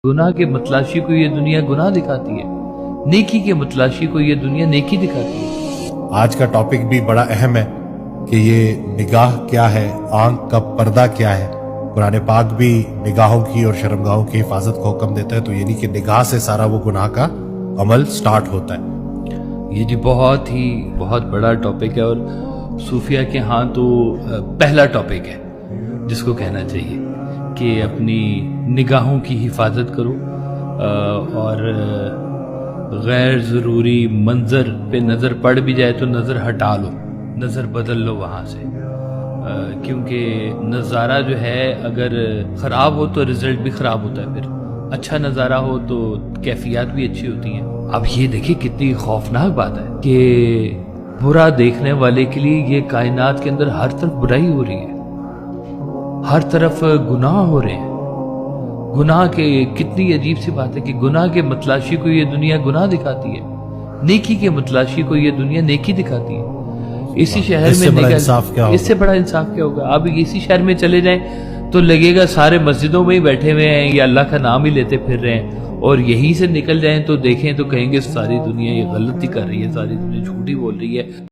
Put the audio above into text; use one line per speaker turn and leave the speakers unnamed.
गुनाह के मतलाशी को ये दुनिया गुनाह दिखाती है, नेकी के मतलाशी को ये दुनिया नेकी दिखाती है।
आज का टॉपिक भी बड़ा अहम है कि ये निगाह क्या है, आंख का पर्दा क्या है। कुरान पाक भी निगाहों की और शर्मगाहों की हिफाजत को हुक्म देता है, तो यानी कि निगाह से सारा वो गुनाह का अमल स्टार्ट होता है।
ये जी बहुत बड़ा टॉपिक है और सूफिया के यहाँ तो पहला टॉपिक है जिसको कहना चाहिए कि अपनी निगाहों की हिफाजत करो और गैर ज़रूरी मंज़र पे नज़र पड़ भी जाए तो नज़र हटा लो, नज़र बदल लो वहाँ से, क्योंकि नज़ारा जो है अगर ख़राब हो तो रिज़ल्ट भी ख़राब होता है, फिर अच्छा नज़ारा हो तो कैफियत भी अच्छी होती हैं। अब ये देखिए कितनी खौफनाक बात है कि बुरा देखने वाले के लिए ये कायनात के अंदर हर तरफ बुराई हो रही है, हर तरफ गुनाह हो रहे हैं। गुनाह के कितनी अजीब सी बात है कि गुनाह के मतलाशी को ये दुनिया गुनाह दिखाती है, नेकी के मतलाशी को ये दुनिया नेकी दिखाती है। इसी शहर में इससे बड़ा इंसाफ क्या होगा। अब इसी शहर में चले जाएं तो लगेगा सारे मस्जिदों में ही बैठे हुए हैं या अल्लाह का नाम ही लेते फिर रहे हैं, और यहीं से निकल जाएं तो देखें तो कहेंगे सारी दुनिया ये गलती कर रही है, सारी दुनिया झूठी बोल रही है।